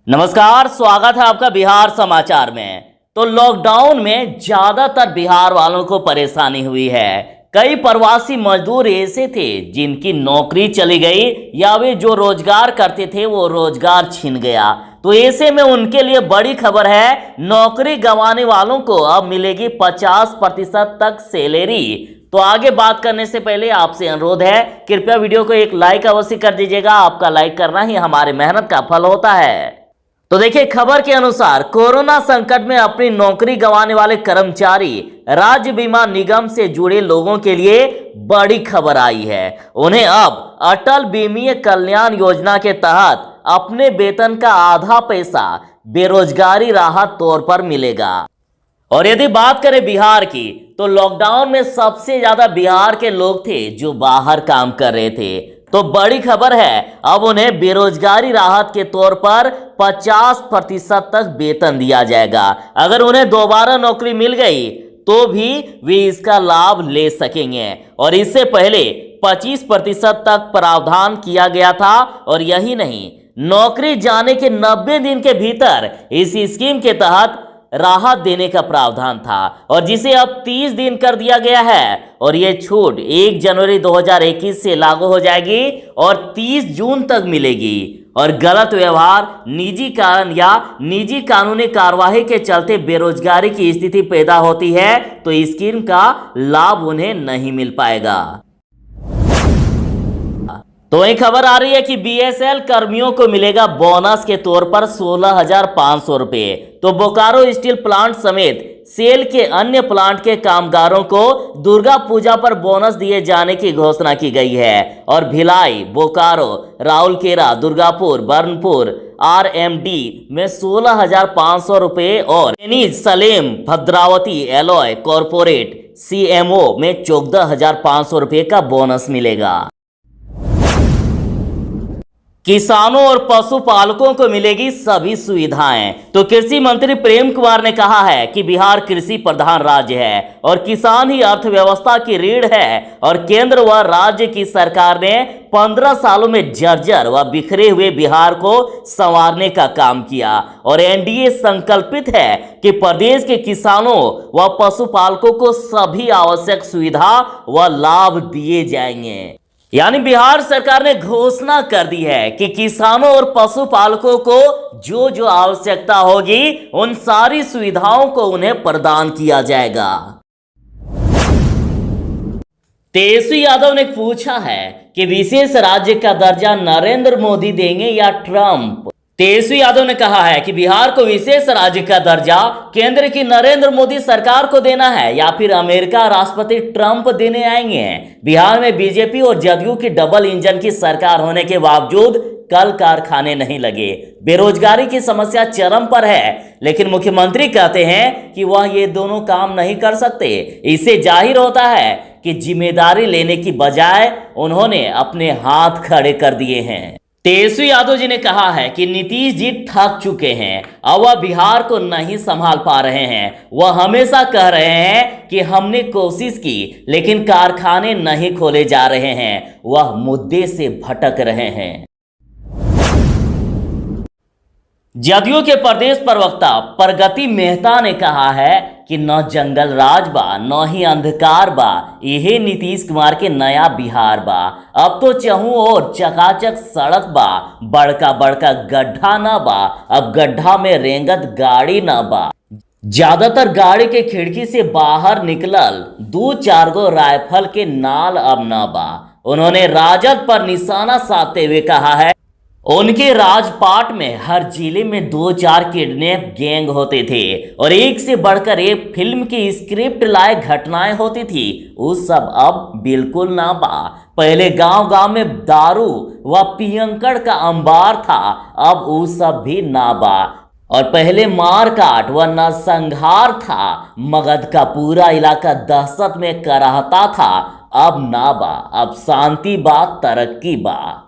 नमस्कार, स्वागत है आपका बिहार समाचार में। तो लॉकडाउन में ज्यादातर बिहार वालों को परेशानी हुई है। कई प्रवासी मजदूर ऐसे थे जिनकी नौकरी चली गई या वे जो रोजगार करते थे वो रोजगार छिन गया। तो ऐसे में उनके लिए बड़ी खबर है, नौकरी गंवाने वालों को अब मिलेगी 50% तक सैलरी। तो आगे बात करने से पहले आपसे अनुरोध है, कृपया वीडियो को एक लाइक अवश्य कर दीजिएगा। आपका लाइक करना ही हमारी मेहनत का फल होता है। तो देखिए, खबर के अनुसार कोरोना संकट में अपनी नौकरी गंवाने वाले कर्मचारी राज्य बीमा निगम से जुड़े लोगों के लिए बड़ी खबर आई है। उन्हें अब अटल बीमित कल्याण योजना के तहत अपने वेतन का आधा पैसा बेरोजगारी राहत तौर पर मिलेगा। और यदि बात करें बिहार की, तो लॉकडाउन में सबसे ज्यादा बिहार के लोग थे जो बाहर काम कर रहे थे। तो बड़ी खबर है, अब उन्हें बेरोजगारी राहत के तौर पर 50% तक वेतन दिया जाएगा। अगर उन्हें दोबारा नौकरी मिल गई तो भी वे इसका लाभ ले सकेंगे। और इससे पहले 25% तक प्रावधान किया गया था। और यही नहीं, नौकरी जाने के 90 दिन के भीतर इस स्कीम के तहत राहत देने का प्रावधान था, और जिसे अब 30 दिन कर दिया गया है। और यह छूट 1 जनवरी 2021 से लागू हो जाएगी और 30 जून तक मिलेगी। और गलत व्यवहार, निजी कारण या निजी कानूनी कार्यवाही के चलते बेरोजगारी की स्थिति पैदा होती है तो स्कीम का लाभ उन्हें नहीं मिल पाएगा। तो वही खबर आ रही है कि बीएसएल कर्मियों को मिलेगा बोनस के तौर पर 16,500 रुपए। तो बोकारो स्टील प्लांट समेत सेल के अन्य प्लांट के कामगारों को दुर्गा पूजा पर बोनस दिए जाने की घोषणा की गई है। और भिलाई, बोकारो, राउरकेला, दुर्गापुर, बर्नपुर आरएमडी में 16,500 रुपए और Salem, Bhadravati, alloy, corporate CMO में 14,500 रुपए का बोनस मिलेगा। किसानों और पशुपालकों को मिलेगी सभी सुविधाएं। तो कृषि मंत्री प्रेम कुमार ने कहा है कि बिहार कृषि प्रधान राज्य है और किसान ही अर्थव्यवस्था की रीढ़ है। और केंद्र व राज्य की सरकार ने 15 सालों में जर्जर व बिखरे हुए बिहार को संवारने का काम किया। और एनडीए संकल्पित है कि प्रदेश के किसानों व पशुपालकों को सभी आवश्यक सुविधा व लाभ दिए जाएंगे। यानी बिहार सरकार ने घोषणा कर दी है कि किसानों और पशुपालकों को जो जो आवश्यकता होगी उन सारी सुविधाओं को उन्हें प्रदान किया जाएगा। तेजस्वी यादव ने पूछा है कि विशेष राज्य का दर्जा नरेंद्र मोदी देंगे या ट्रंप। तेजस्वी यादव ने कहा है कि बिहार को विशेष राज्य का दर्जा केंद्र की नरेंद्र मोदी सरकार को देना है या फिर अमेरिका राष्ट्रपति ट्रंप देने आएंगे। बिहार में बीजेपी और जदयू की डबल इंजन की सरकार होने के बावजूद कल कारखाने नहीं लगे। बेरोजगारी की समस्या चरम पर है, लेकिन मुख्यमंत्री कहते हैं कि वह ये दोनों काम नहीं कर सकते। इससे जाहिर होता है कि जिम्मेदारी लेने की बजाय उन्होंने अपने हाथ खड़े कर दिए हैं। तेजस्वी यादव जी ने कहा है कि नीतीश जी थक चुके हैं, अब वह बिहार को नहीं संभाल पा रहे हैं। वह हमेशा कह रहे हैं कि हमने कोशिश की लेकिन कारखाने नहीं खोले जा रहे हैं। वह मुद्दे से भटक रहे हैं। जदयू के प्रदेश प्रवक्ता प्रगति मेहता ने कहा है कि न जंगल राज बा न ही अंधकार बा, यही नीतीश कुमार के नया बिहार बा। अब तो चहु और चकाचक सड़क बा, बड़का बड़का गड्ढा ना बा, अब गड्ढा में रेंगत गाड़ी ना बा। ज्यादातर गाड़ी के खिड़की से बाहर निकलल 2-4 गो राइफल के नाल अब ना बा। उन्होंने राजद पर निशाना साधते हुए कहा है, उनके राजपाट में हर जिले में 2-4 किडनैप गैंग होते थे और एक से बढ़कर एक फिल्म की स्क्रिप्ट लायक घटनाएं होती थी। वो सब अब बिल्कुल ना बा। पहले गांव गांव में दारू व पियंकड़ का अंबार था, अब वो सब भी ना बा। और पहले मार काट व नरसंहार था, मगध का पूरा इलाका दहशत में कराहता था, अब ना बा। अब शांति बा, तरक्की बा।